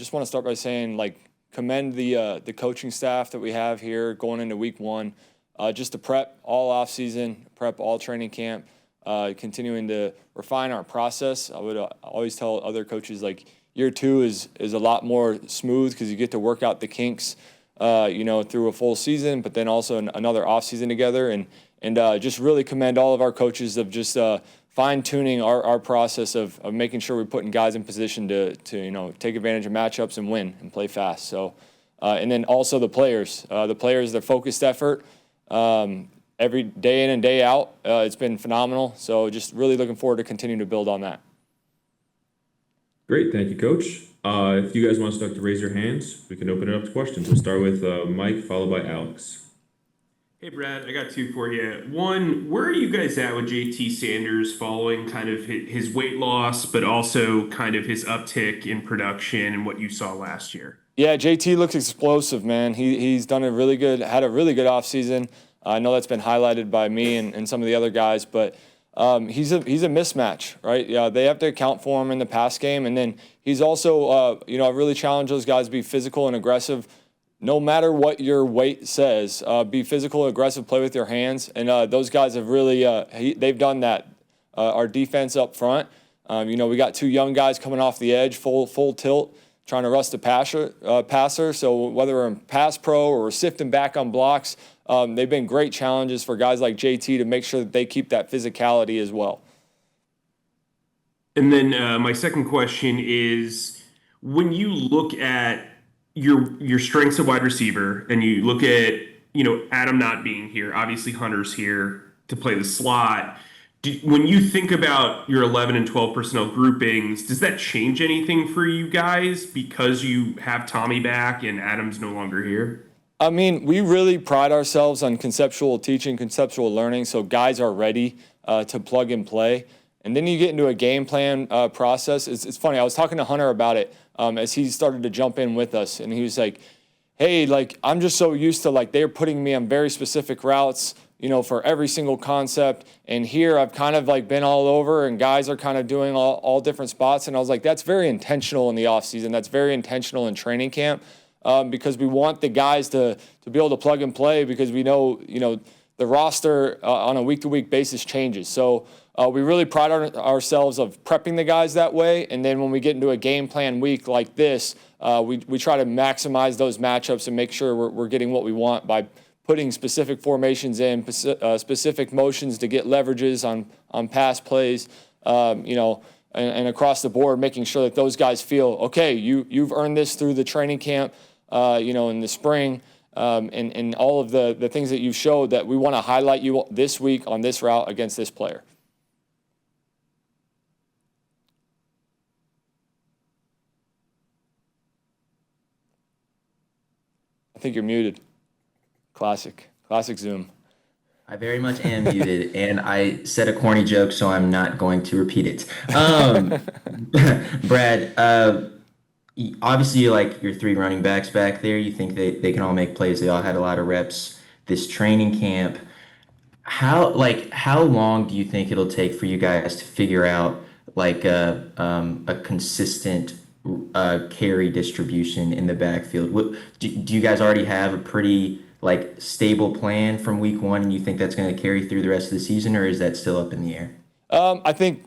just want to start by saying, commend the coaching staff that we have here going into week one, just to prep all off season, prep all training camp, continuing to refine our process. I would always tell other coaches, year two is a lot more smooth because you get to work out the kinks, through a full season, but then also another off season together, and just really commend all of our coaches of just fine-tuning our process of making sure we're putting guys in position to take advantage of matchups and win and play fast. So, and then also the players, their focused effort every day in and day out. It's been phenomenal. So just really looking forward to continuing to build on that. Great, thank you, Coach. If you guys want to start to raise your hands, we can open it up to questions. We'll start with Mike, followed by Alex. Hey, Brad, I got two for you. One, where are you guys at with JT Sanders following kind of his weight loss, but also kind of his uptick in production and what you saw last year? Yeah, JT looks explosive, man. He's done had a really good offseason. I know that's been highlighted by me and some of the other guys, but he's a mismatch, right? Yeah, they have to account for him in the pass game, and then he's also, I really challenge those guys to be physical and aggressive. No matter what your weight says, be physical, aggressive, play with your hands, and those guys have really they've done that. Our defense up front, we got two young guys coming off the edge, full tilt, trying to rush the passer. So whether we're in pass pro or we're sifting back on blocks, they've been great challenges for guys like JT to make sure that they keep that physicality as well. And then my second question is, when you look at your strengths of wide receiver and you look at, Adam not being here, obviously Hunter's here to play the slot. When you think about your 11 and 12 personnel groupings, does that change anything for you guys because you have Tommy back and Adam's no longer here? I mean, we really pride ourselves on conceptual teaching, conceptual learning, so guys are ready to plug and play. And then you get into a game plan process. It's funny, I was talking to Hunter about it as he started to jump in with us, and he was like, hey, I'm just so used to, they're putting me on very specific routes, for every single concept. And here I've kind of been all over, and guys are kind of doing all different spots. And I was like, that's very intentional in the offseason. That's very intentional in training camp because we want the guys to be able to plug and play because we know, the roster on a week-to-week basis changes. So we really pride ourselves of prepping the guys that way. And then when we get into a game plan week like this, we try to maximize those matchups and make sure we're getting what we want by putting specific formations in, specific motions to get leverages on pass plays, and across the board, making sure that those guys feel, okay, you've earned this through the training camp, in the spring, and all of the things that you've showed that we want to highlight you this week on this route against this player. I think you're muted. Classic Zoom. I very much am muted, and I said a corny joke, so I'm not going to repeat it. Brad, obviously you like your three running backs back there. You think they can all make plays. They all had a lot of reps this training camp. How long do you think it'll take for you guys to figure out a consistent carry distribution in the backfield? Do you guys already have a pretty stable plan from week one, and you think that's going to carry through the rest of the season, or is that still up in the air? I think,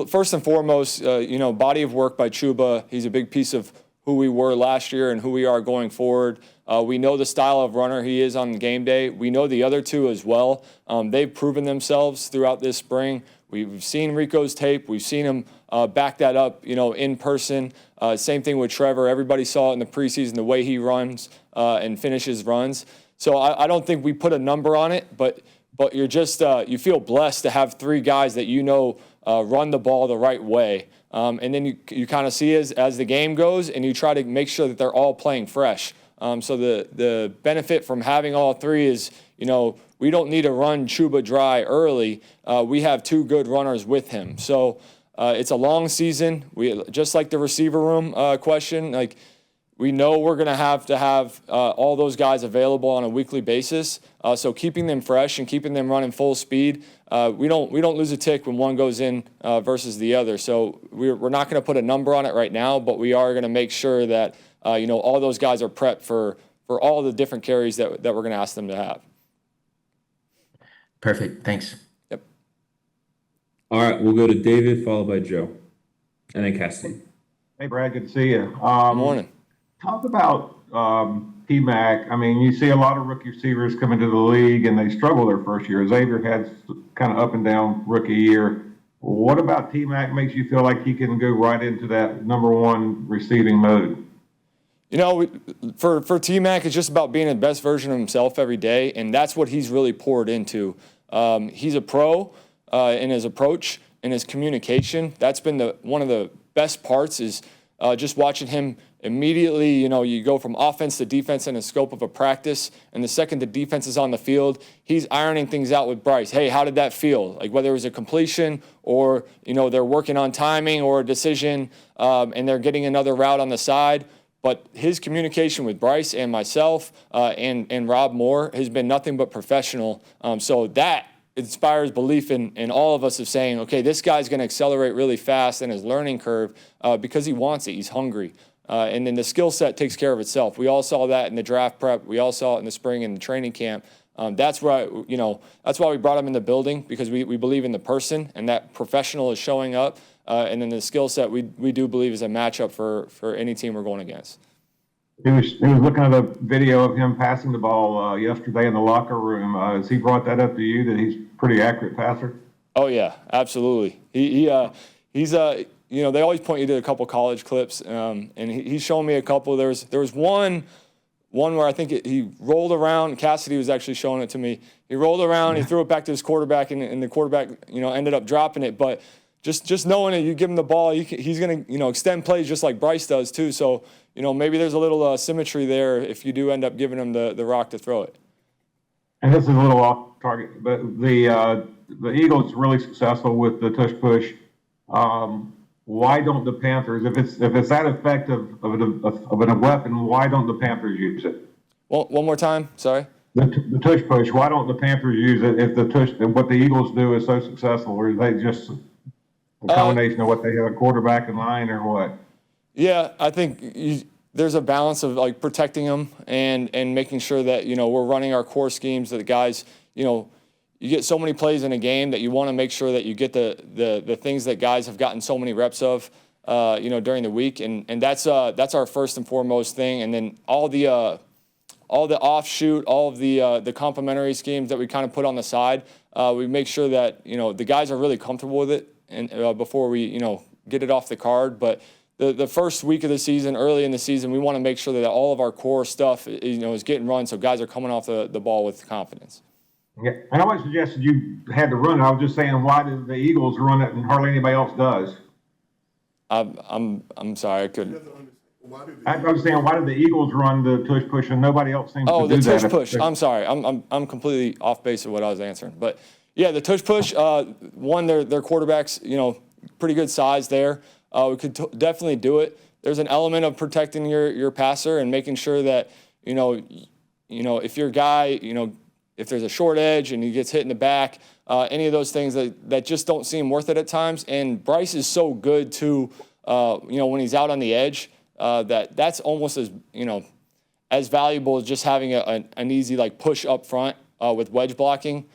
first and foremost, body of work by Chuba. He's a big piece of who we were last year and who we are going forward. We know the style of runner he is on game day. We know the other two as well. They've proven themselves throughout this spring. We've seen Rico's tape. We've seen him back that up, in person. Same thing with Trevor. Everybody saw it in the preseason, the way he runs and finishes runs. So I don't think we put a number on it, but you're just you feel blessed to have three guys that run the ball the right way. And then you kind of see as the game goes, and you try to make sure that they're all playing fresh. So the benefit from having all three is, we don't need to run Chuba dry early. We have two good runners with him. So it's a long season. We just like the receiver room question. We know we're going to have all those guys available on a weekly basis. So keeping them fresh and keeping them running full speed, we don't lose a tick when one goes in versus the other. So we're not going to put a number on it right now, but we are going to make sure that all those guys are prepped for all the different carries that we're going to ask them to have. Perfect. Thanks. Yep. All right, we'll go to David, followed by Joe, and then Cassidy. Hey, Brad, good to see you. Good morning. Talk about T-Mac. I mean, you see a lot of rookie receivers come into the league and they struggle their first year. Xavier had kind of up and down rookie year. What about T-Mac makes you feel like he can go right into that number one receiving mode? For T-Mac, it's just about being the best version of himself every day, and that's what he's really poured into. He's a pro in his approach, in his communication. That's been one of the best parts is just watching him immediately. You go from offense to defense in the scope of a practice, and the second the defense is on the field, he's ironing things out with Bryce. Hey, how did that feel? Like whether it was a completion or they're working on timing or a decision, and they're getting another route on the side. But his communication with Bryce and myself and Rob Moore has been nothing but professional. So that inspires belief in all of us of saying, okay, this guy's going to accelerate really fast in his learning curve because he wants it. He's hungry. And then the skill set takes care of itself. We all saw that in the draft prep. We all saw it in the spring and the training camp. That's why we brought him in the building, because we believe in the person, and that professional is showing up. And then the skill set we do believe is a matchup for any team we're going against. He was looking at a video of him passing the ball yesterday in the locker room. Has he brought that up to you that he's a pretty accurate passer? Oh yeah, absolutely. He's they always point you to a couple college clips, and he's shown me a couple. There was one where I think he rolled around. Cassidy was actually showing it to me. He rolled around, he threw it back to his quarterback, and the quarterback ended up dropping it. But just knowing that you give him the ball, he's going to extend plays just like Bryce does too. So maybe there's a little symmetry there if you do end up giving him the rock to throw it. And this is a little off target, but the Eagles really successful with the tush push. Why don't the Panthers, if it's that effective of a weapon, why don't the Panthers use it? Well, one more time, sorry. The tush push. Why don't the Panthers use it if what the Eagles do is so successful, or is they just a combination of what they have a quarterback in line or what? Yeah, I think there's a balance of like protecting them and making sure that we're running our core schemes, that the guys you get so many plays in a game that you want to make sure that you get the things that guys have gotten so many reps of during the week, and that's our first and foremost thing. And then all the offshoot, all of the complementary schemes that we kind of put on the side, we make sure that the guys are really comfortable with it and before we get it off the card. But the first week of the season, early in the season, we want to make sure that all of our core stuff is getting run, so guys are coming off the ball with confidence. Yeah, and I always suggested you had to run it. I was just saying, why did the Eagles run it and hardly anybody else does? I'm sorry, I couldn't. I was saying, why did the Eagles run the tush push and nobody else seems to do that? Oh, the tush push. I'm sorry. I'm completely off base of what I was answering. But yeah, the tush push. One, their quarterbacks, pretty good size there. We could definitely do it. There's an element of protecting your passer and making sure that if your guy, if there's a short edge and he gets hit in the back, any of those things that just don't seem worth it at times. And Bryce is so good too, when he's out on the edge, that's almost as valuable as just having an easy like push up front with wedge blocking.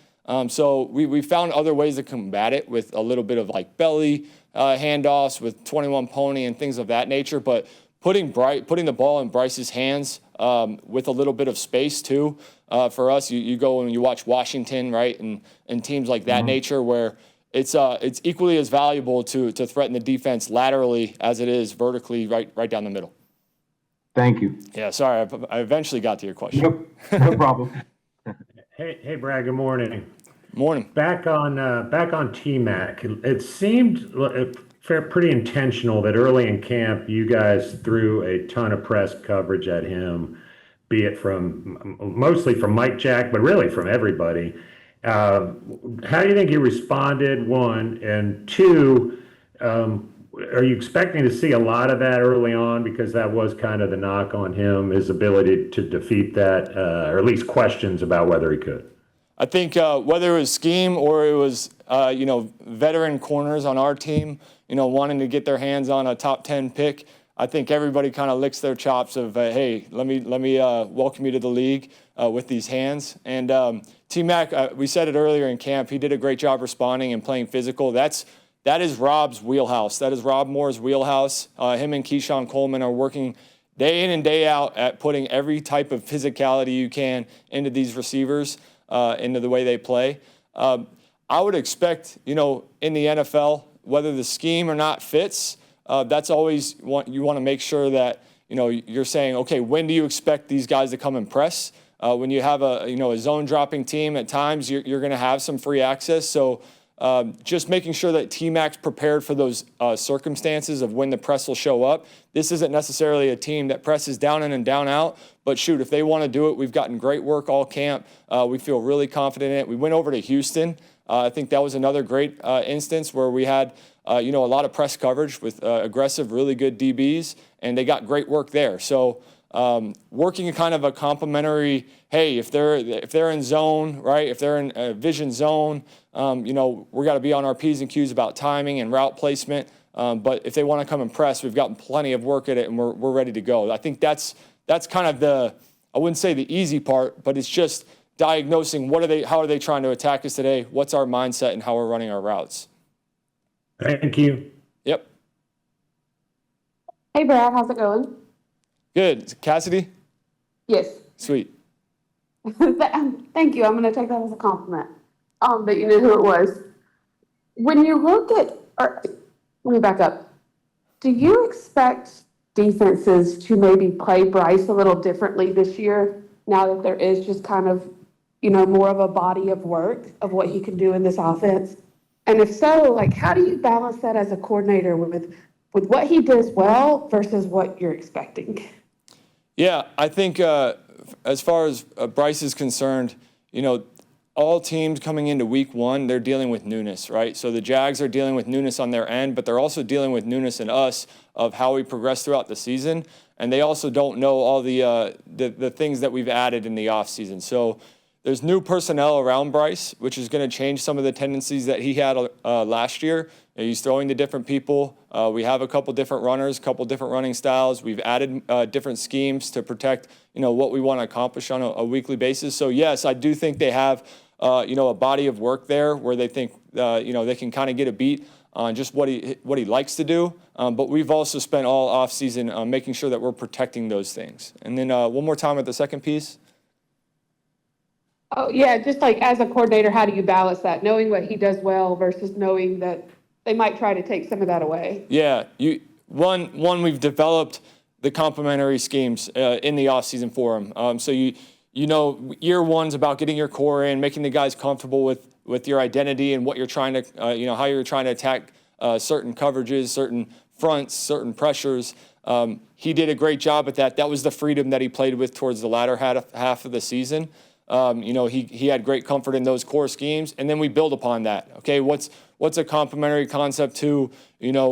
So we found other ways to combat it with a little bit of like belly handoffs with 21 pony and things of that nature. But putting the ball in Bryce's hands with a little bit of space too. For us, you go and you watch Washington, right, and teams like that nature where it's equally as valuable to threaten the defense laterally as it is vertically right down the middle. Thank you. Yeah, sorry, I eventually got to your question. No problem. Hey, Brad. Good morning. Morning. Back on T-Mac. It seemed pretty intentional that early in camp you guys threw a ton of press coverage at him, be it mostly from Mike Jack, but really from everybody. How do you think he responded? One, and two, are you expecting to see a lot of that early on? Because that was kind of the knock on him, his ability to defeat that, or at least questions about whether he could. I think whether it was scheme or it was, veteran corners on our team, wanting to get their hands on a top 10 pick, I think everybody kind of licks their chops of, hey, let me welcome you to the league with these hands. And T-Mac, we said it earlier in camp, he did a great job responding and playing physical. That is Rob's wheelhouse. That is Rob Moore's wheelhouse. Him and Keyshawn Coleman are working day in and day out at putting every type of physicality you can into these receivers, into the way they play. I would expect, in the NFL, whether the scheme or not fits, that's always you want to make sure that, you're saying, okay, when do you expect these guys to come and press? When you have a zone dropping team, at times you're going to have some free access. So just making sure that T-Mac's prepared for those circumstances of when the press will show up. This isn't necessarily a team that presses down in and down out, but shoot, if they want to do it, we've gotten great work all camp. We feel really confident in it. We went over to Houston. I think that was another great instance where we had a lot of press coverage with aggressive, really good DBs, and they got great work there. So working kind of a complementary, hey, if they're in zone, right? If they're in a vision zone, we got to be on our P's and Q's about timing and route placement. But if they want to come and press, we've gotten plenty of work at it, and we're ready to go. I think that's kind of I wouldn't say the easy part, but it's just diagnosing how are they trying to attack us today? What's our mindset and how we're running our routes? Thank you. Yep. Hey, Brad, how's it going? Good. Cassidy? Yes. Sweet. Thank you. I'm going to take that as a compliment. That you knew who it was. When you look at, let me back up. Do you expect defenses to maybe play Bryce a little differently this year now that there is just kind of, more of a body of work of what he can do in this offense? And if so, how do you balance that as a coordinator with what he does well versus what you're expecting? Yeah, I think as far as Bryce is concerned, all teams coming into week one, they're dealing with newness, right? So the Jags are dealing with newness on their end, but they're also dealing with newness in us of how we progress throughout the season. And they also don't know all the things that we've added in the offseason. So there's new personnel around Bryce, which is going to change some of the tendencies that he had last year. He's throwing to different people. We have a couple different runners, a couple different running styles. We've added different schemes to protect, what we want to accomplish on a weekly basis. So yes, I do think they have, a body of work there where they think, they can kind of get a beat on just what he likes to do. But we've also spent all offseason making sure that we're protecting those things. And then one more time at the second piece. Oh, yeah, just as a coordinator, how do you balance that? Knowing what he does well versus knowing that they might try to take some of that away? Yeah, we've developed the complementary schemes in the offseason for him. So year one's about getting your core in, making the guys comfortable with your identity and what you're trying to, how you're trying to attack certain coverages, certain fronts, certain pressures. He did a great job at that. That was the freedom that he played with towards the latter half of the season. He had great comfort in those core schemes, and then we build upon that. Okay, what's a complementary concept to,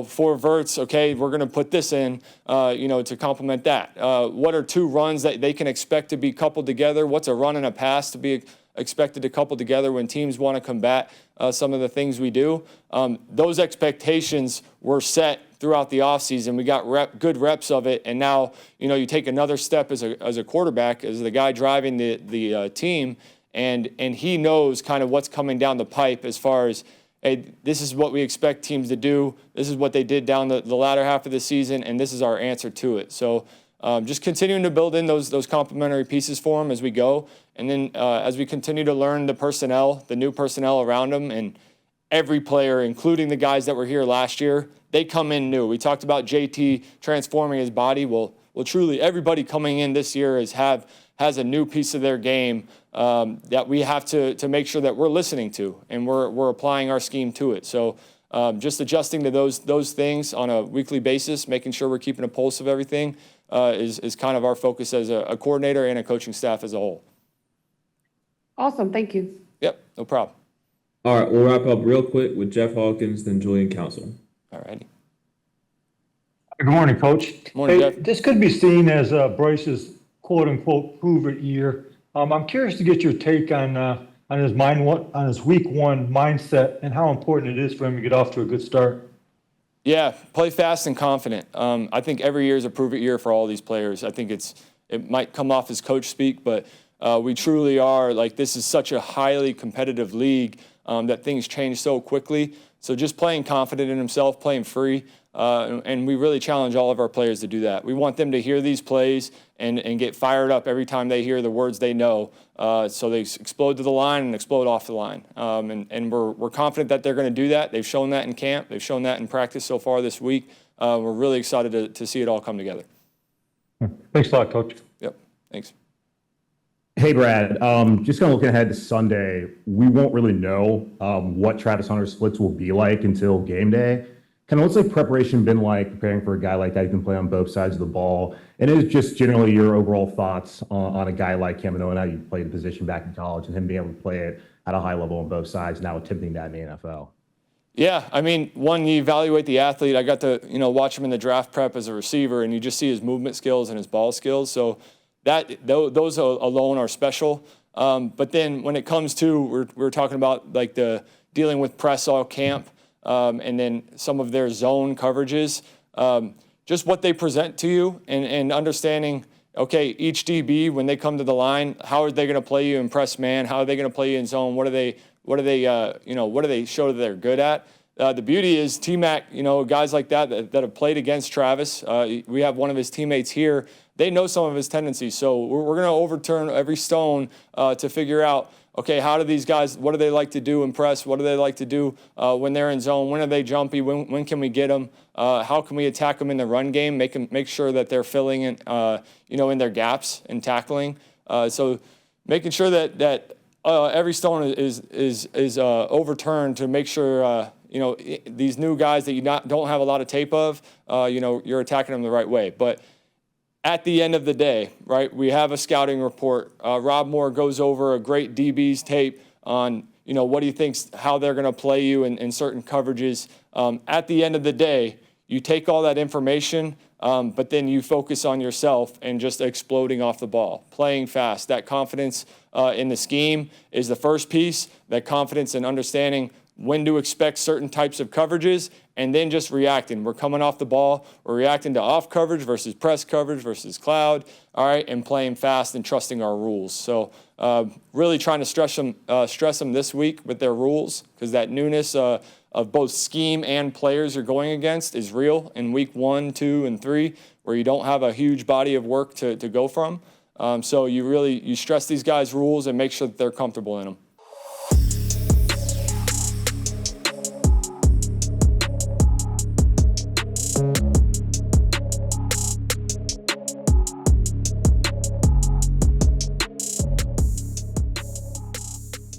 for verts? Okay, we're going to put this in, to complement that. What are two runs that they can expect to be coupled together? What's a run and a pass to be expected to couple together when teams want to combat some of the things we do? Those expectations were set throughout the offseason. We got good reps of it, and now you take another step as a quarterback, as the guy driving the team, and he knows kind of what's coming down the pipe as far as, hey, this is what we expect teams to do. This is what they did down the latter half of the season, and this is our answer to it. So just continuing to build in those complementary pieces for them as we go, and then as we continue to learn the new personnel around them, and every player, including the guys that were here last year, they come in new. We talked about JT transforming his body. Well, truly, everybody coming in this year has a new piece of their game that we have to make sure that we're listening to, and we're applying our scheme to it. So just adjusting to those things on a weekly basis, making sure we're keeping a pulse of everything is kind of our focus as a coordinator and a coaching staff as a whole. Awesome, thank you. Yep, no problem. All right, we'll wrap up real quick with Jeff Hawkins, then Julian Council. All righty. Good morning, Coach. Morning, Hey, Jeff. this could be seen as Bryce's quote-unquote prove-it year. I'm curious to get your take on his week one mindset and how important it is for him to get off to a good start. Yeah, play fast and confident. I think every year is a prove-it year for all these players. I think it might come off as coach speak, but we truly are, like, this is such a highly competitive league that things change so quickly. So just playing confident in himself, playing free, and we really challenge all of our players to do that. We want them to hear these plays and get fired up every time they hear the words they know, so they explode to the line and explode off the line. And we're confident that they're going to do that. They've shown that in camp. They've shown that in practice so far this week. We're really excited to see it all come together. Thanks a lot, Coach. Yep, thanks. Hey, Brad, just kind of looking ahead to Sunday, we won't really know what Travis Hunter's splits will be like until game day. Kind of what's like preparation been like preparing for a guy like that who can play on both sides of the ball? And it is just generally your overall thoughts on a guy like him, knowing how you played the position back in college and him being able to play it at a high level on both sides, now attempting that in the NFL. Yeah, I mean, one, you evaluate the athlete. I got to, watch him in the draft prep as a receiver, and you just see his movement skills and his ball skills. So those alone are special. But then when it comes to, we're talking about like the dealing with press all camp, and then some of their zone coverages, just what they present to you and understanding, okay, each DB, when they come to the line, how are they going to play you in press man? How are they going to play you in zone? What do they show that they're good at? The beauty is T-Mac, guys like that have played against Travis. We have one of his teammates here. They know some of his tendencies. So we're going to overturn every stone to figure out, okay, how do these guys, what do they like to do in press? What do they like to do when they're in zone? When are they jumpy? When can we get them? How can we attack them in the run game? Make sure that they're filling in, in their gaps and tackling. So making sure that every stone is overturned to make sure, these new guys that you don't have a lot of tape of, you're attacking them the right way. But at the end of the day, right, we have a scouting report. Rob Moore goes over a great DB's tape on, what he thinks, how they're going to play you in certain coverages. At the end of the day, you take all that information, but then you focus on yourself and just exploding off the ball, playing fast. That confidence in the scheme is the first piece, that confidence in understanding when to expect certain types of coverages, and then just reacting. We're coming off the ball, we're reacting to off coverage versus press coverage versus cloud, all right, and playing fast and trusting our rules. So really trying to stress them this week with their rules, because that newness of both scheme and players you're going against is real in week 1, 2, and 3, where you don't have a huge body of work to go from. So you stress these guys' rules and make sure that they're comfortable in them.